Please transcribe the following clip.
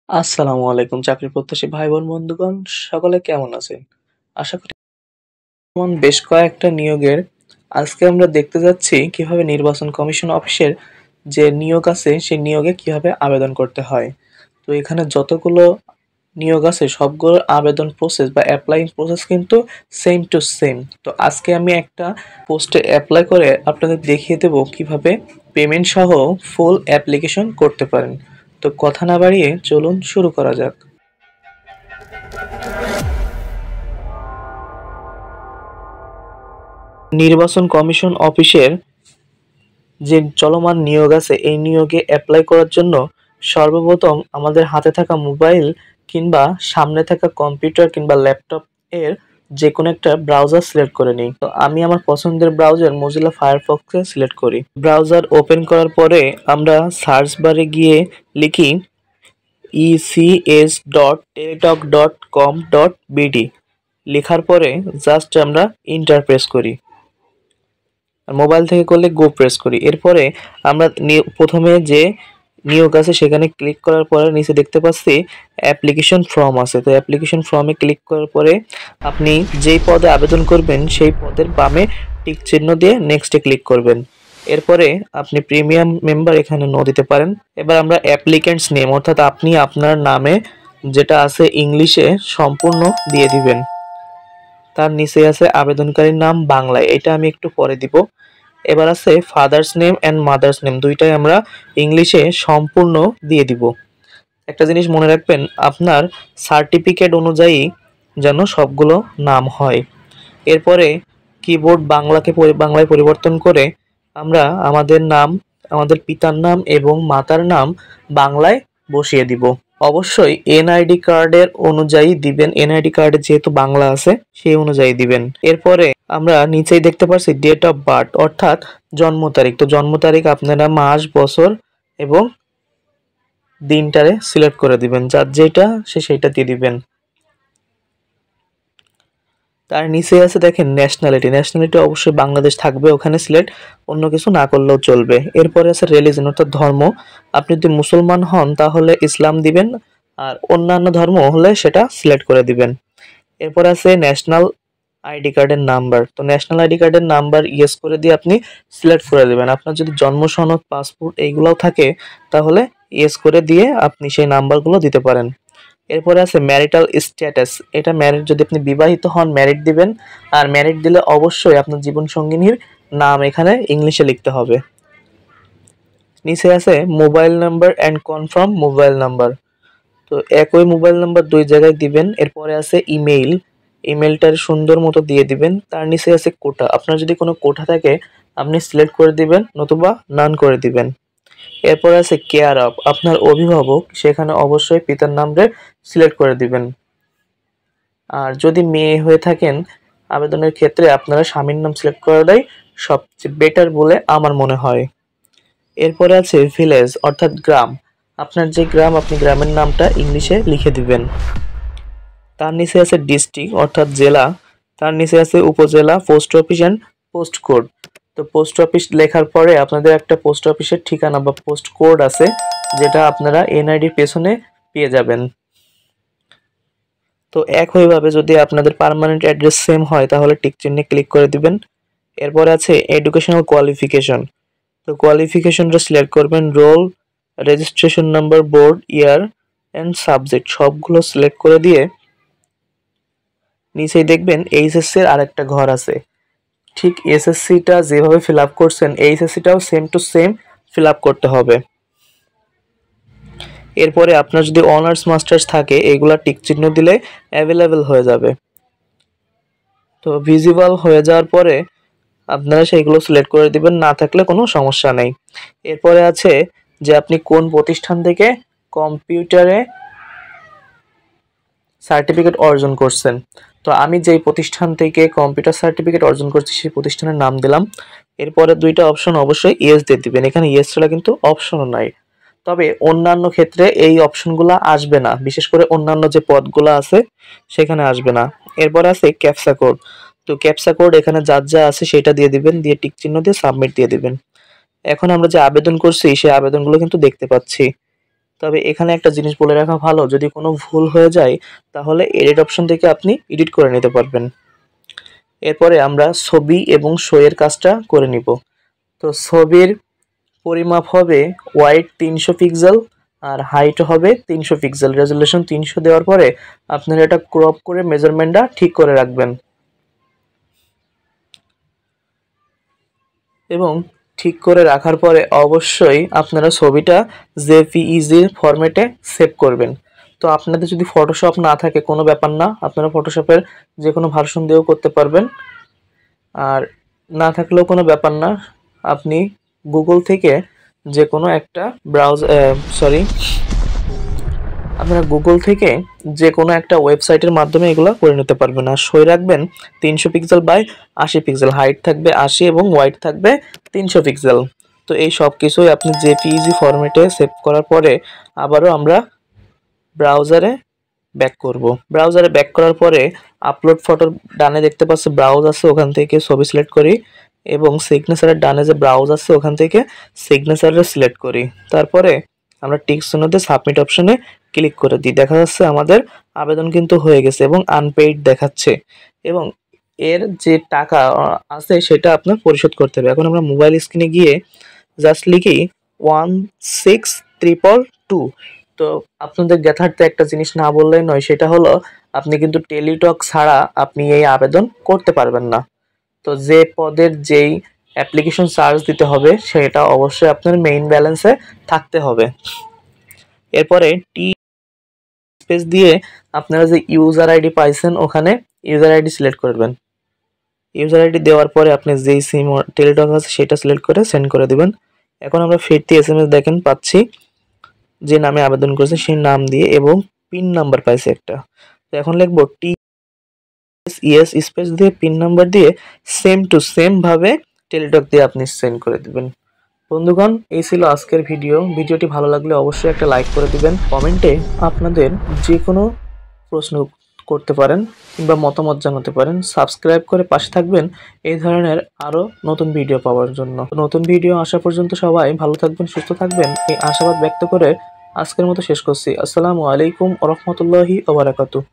আসসালামু আলাইকুম চাকরি প্রত্যাশী ভাই বোন বন্ধুগণ, সকলে কেমন আছেন? আশা করি বেশ কয়েকটা নিয়োগের আজকে আমরা দেখতে যাচ্ছি কিভাবে নির্বাচন কমিশন অফিসের যে নিয়োগ আছে সেই নিয়োগে কিভাবে আবেদন করতে হয়। তো এখানে যতগুলো নিয়োগ আছে সবগুলোর আবেদন প্রসেস বা অ্যাপ্লাইং প্রসেস কিন্তু সেম টু সেম। তো আজকে আমি একটা পোস্টে অ্যাপ্লাই করে আপনাদের দেখিয়ে দেব কিভাবে পেমেন্ট সহ ফুল অ্যাপ্লিকেশন করতে পারেন। তো কথা না বাড়িয়ে চলুন শুরু করা যাক। নির্বাচন কমিশন অফিসের যে চলমান নিয়োগ আছে এই নিয়োগে অ্যাপ্লাই করার জন্য সর্বপ্রথম আমাদের হাতে থাকা মোবাইল কিংবা সামনে থাকা কম্পিউটার কিংবা ল্যাপটপ এর যে কোনো একটা ব্রাউজার সিলেক্ট করে নিই। তো আমি আমার পছন্দের ব্রাউজার মজিলা ফায়ারফক্সে সিলেক্ট করি। ব্রাউজার ওপেন করার পরে আমরা সার্চ বারে গিয়ে লিখি ecs.teletalk.com.bd। লেখার পরে জাস্ট আমরা ইন্টার প্রেস করি, আর মোবাইল থেকে করলে গো প্রেস করি। এরপরে আমরা প্রথমে যে নিয়োগ আছে সেখানে ক্লিক করার পরে নিচে দেখতে পাচ্ছি অ্যাপ্লিকেশন ফর্ম আছে। তো অ্যাপ্লিকেশন ফর্মে ক্লিক করার পরে আপনি যেই পদে আবেদন করবেন সেই পদের বামে টিক চিহ্ন দিয়ে নেক্সটে ক্লিক করবেন। এরপরে আপনি প্রিমিয়াম মেম্বার এখানে নো দিতে পারেন। এবার আমরা অ্যাপ্লিক্যান্টস নেম অর্থাৎ আপনি আপনার নামে যেটা আছে ইংলিশে সম্পূর্ণ দিয়ে দিবেন। তার নিচে আছে আবেদনকারীর নাম বাংলায়, এটা আমি একটু পরে দিব। এবার আছে father's name and mother's name, দুইটাই আমরা ইংলিশে সম্পূর্ণ দিয়ে দিব। একটা জিনিস মনে রাখবেন, আপনার সার্টিফিকেট অনুযায়ী যেন সবগুলো নাম হয়। এরপরে কিবোর্ড বাংলায় পরিবর্তন করে আমরা আমাদের নাম, আমাদের পিতার নাম এবং মাতার নাম বাংলায় বসিয়ে দিব। অবশ্যই এনআইডি কার্ডের অনুযায়ী দিবেন, এনআইডি কার্ডে যেহেতু বাংলা আছে সেই অনুযায়ী দিবেন। এরপরে আমরা নিচেই দেখতে পাচ্ছি ডেট অফ বার্থ অর্থাৎ জন্ম তারিখ। তো জন্ম তারিখ আপনারা মাস, বছর এবং দিনটারে সিলেক্ট করে দিবেন, যার যেটা সেইটা দিয়ে দিবেন। তার নিচে আছে দেখেন ন্যাশনালিটি, ন্যাশনালিটি অবশ্যই বাংলাদেশ থাকবে ওখানে সিলেক্ট, অন্য কিছু না করলেও চলবে। এরপরে আছে রিলিজন অর্থাৎ ধর্ম, আপনি যদি মুসলমান হন তাহলে ইসলাম দিবেন, আর অন্যান্য ধর্ম হলে সেটা সিলেক্ট করে দিবেন। এরপর আছে ন্যাশনাল আইডি কার্ডের নাম্বার। তো ন্যাশনাল আইডি কার্ডের নাম্বার ইয়েস করে দিয়ে আপনি সিলেক্ট করে দেবেন। আপনার যদি জন্ম সনদ, পাসপোর্ট এইগুলোও থাকে তাহলে ইয়েস করে দিয়ে আপনি সেই নাম্বারগুলো দিতে পারেন। এরপরে আছে ম্যারিটাল স্ট্যাটাস, এটা ম্যারিড, যদি আপনি বিবাহিত হন ম্যারিড দিবেন, আর ম্যারিড দিলে অবশ্যই আপনার জীবন সঙ্গিনীর নাম এখানে ইংলিশে লিখতে হবে। নিচে আছে mobile number and confirm mobile number, তো একই মোবাইল নাম্বার দুই জায়গায় দিবেন। এরপরে আছে ইমেইল, ইমেলটার সুন্দর মতো দিয়ে দিবেন। তার নিচে আছে কোটা, আপনার যদি কোনো কোটা থাকে আপনি সিলেক্ট করে দিবেন, নতুবা নান করে দিবেন। এরপর আছে কেয়ার অফ, আপনার অভিভাবক, সেখানে অবশ্যই পিতার নামে সিলেক্ট করে দিবেন। আর যদি মেয়ে হয়ে থাকেন আবেদনের ক্ষেত্রে আপনারা স্বামীর নাম সিলেক্ট করাটাই সবচেয়ে বেটার বলে আমার মনে হয়। এরপরে আছে ভিলেজ অর্থাৎ গ্রাম, আপনার যে গ্রাম আপনি গ্রামের নামটা ইংলিশে লিখে দিবেন। তার নিচে আছে ডিস্ট্রিক্ট অর্থাৎ জেলা, তার নিচে আছে উপজেলা, post office and post code. তো পোস্ট অফিস লেখার পরে আপনাদের একটা পোস্ট অফিসের ঠিকানা বা পোস্ট কোড আছে যেটা আপনারা এনআইডির পেছনে পেয়ে যাবেন। তো একইভাবে যদি আপনাদের পার্মানেন্ট অ্যাড্রেস সেম হয় তাহলে টিক চিহ্নে ক্লিক করে দিবেন। এরপর আছে এডুকেশনাল কোয়ালিফিকেশন, তো কোয়ালিফিকেশনটা সিলেক্ট করবেন, roll, registration number, board, year and subject সবগুলো সিলেক্ট করে দিয়ে নিচেই দেখবেন এইচএসসি এর আরেকটা ঘর আছে। ঠিক এসএসসিটা যেভাবে ফিল আপ করছেন এইচএসসিটাও same to same fill up করতে হবে। এরপরে আপনার যদি অনার্স মাস্টার্স থাকে এগুলা টিক চিহ্ন দিলে অ্যাভেলেবেল হয়ে যাবে। তো ভিজিবল হয়ে যাওয়ার পরে আপনারা সেইগুলো সিলেক্ট করে দিবেন, না থাকলে কোনো সমস্যা নেই। এরপরে আছে যে আপনি কোন প্রতিষ্ঠান থেকে কম্পিউটারে সার্টিফিকেট অর্জন করছেন। তো আমি যেই প্রতিষ্ঠান থেকে কম্পিউটার সার্টিফিকেট অর্জন করছি সেই প্রতিষ্ঠানের নাম দিলাম। এরপরে দুইটা অপশন অবশ্যই ইয়েস দিয়ে দিবেন, এখানে ইয়েস ছাড়া কিন্তু অপশনও নাই। তবে অন্যান্য ক্ষেত্রে এই অপশনগুলো আসবে না, বিশেষ করে অন্যান্য যে পদগুলো আছে সেখানে আসবে না। এরপর আছে ক্যাপসা কোড, তো ক্যাপসা কোড এখানে যার যা আছে সেটা দিয়ে দিবেন, দিয়ে টিক চিহ্ন দিয়ে সাবমিট দিয়ে দিবেন। এখন আমরা যে আবেদন করছি সেই আবেদনগুলো কিন্তু দেখতে পাচ্ছি। তবে এখানে একটা জিনিস বলে রাখা ভালো, যদি কোনো ভুল হয়ে যায় তাহলে এডিট অপশন থেকে আপনি এডিট করে নিতে পারবেন। এরপরে আমরা ছবি এবং শো এর কাজটা করে নিব। তো ছবির পরিমাপ হবে ওয়াইড 300 পিক্সেল আর হাইট হবে 300 পিক্সেল, রেজুলেশন 300 দেওয়ার পরে আপনারা এটা ক্রপ করে মেজারমেন্টটা ঠিক করে রাখবেন এবং ঠিক করে রাখার পরে অবশ্যই আপনারা ছবিটা জেপিইজির ফরম্যাটে সেভ করবেন। তো আপনাদের যদি ফটোশপ না থাকে কোনো ব্যাপার না, আপনারা ফটোশপের যে কোনো ভার্সন দিয়েও করতে পারবেন, আর না থাকলেও কোনো ব্যাপার না, আপনি গুগল থেকে যে কোনো একটা আপনারা গুগল থেকে যে কোনো একটা ওয়েবসাইটের মাধ্যমে এগুলো করে নিতে পারবেন। আর সই রাখবেন 300 পিক্সেল বাই 80 পিক্সেল, হাইট থাকবে 80 এবং ওয়াইড থাকবে 300 পিক্সেল। তো এই সব কিছুই আপনি জেপিইজি ফরম্যাটে সেভ করার পরে আবারও আমরা ব্রাউজারে ব্যাক করব। ব্রাউজারে ব্যাক করার পরে আপলোড ফটোর ডানে দেখতে পাচ্ছি ব্রাউজ আছে, ওখান থেকে ছবি সিলেক্ট করি এবং সিগনেচারের ডানে যে ব্রাউজ আছে ওখান থেকে সিগনেচারটা সিলেক্ট করি। তারপরে আমরা টিক চিহ্নতে সাবমিট অপশনে ক্লিক করে দিই। দেখা যাচ্ছে আমাদের আবেদন কিন্তু হয়ে গেছে এবং আনপেইড দেখাচ্ছে এবং এর যে টাকা আছে সেটা আপনার পরিশোধ করতে হবে। এখন আমরা মোবাইল স্ক্রিনে গিয়ে জাস্ট লিখি 16322। তো আপনাদের জ্ঞাতার্থে একটা জিনিস না বললে নয়, সেটা হলো আপনি কিন্তু টেলিটক ছাড়া আপনি এই আবেদন করতে পারবেন না। তো যে পদের যেই অ্যাপ্লিকেশন চার্জ দিতে হবে সেটা অবশ্যই আপনার মেইন ব্যালেন্সে থাকতে হবে। এরপরে টি স্পেস দিয়ে আপনারা যে ইউজার আইডি পাইছেন ওখানে ইউজার আইডি সিলেক্ট করবেন। ইউজার আইডি দেওয়ার পরে আপনি যেই সিম টেলিটক আছে সেটা সিলেক্ট করে সেন্ড করে দিবেন। এখন আমরা ফিরতি এসএমএস দেখেন পাচ্ছি, যে নামে আবেদন করেছে সেই নাম দিয়ে এবং পিন নাম্বার পাইছে একটা। তো এখন লিখবো TSES স্পেস দিয়ে পিন নাম্বার দিয়ে সেম টু সেম ভাবে টেলিটক দিয়ে আপনি সেন্ড করে দিবেন। বন্ধুগণ, এই ছিল আজকের ভিডিওটি ভালো লাগলে অবশ্যই একটা লাইক করে দিবেন। কমেন্টে আপনাদের যে কোনো প্রশ্ন করতে পারেন কিংবা মতামত জানাতে পারেন। সাবস্ক্রাইব করে পাশে থাকবেন এই ধরনের আরো নতুন ভিডিও পাওয়ার জন্য। নতুন ভিডিও আসা পর্যন্ত সবাই ভালো থাকবেন, সুস্থ থাকবেন, এই আশাবাদ ব্যক্ত করে আজকের মতো শেষ করছি। আসসালামু আলাইকুম ওয়া রাহমাতুল্লাহি ওয়া বারাকাতুহু।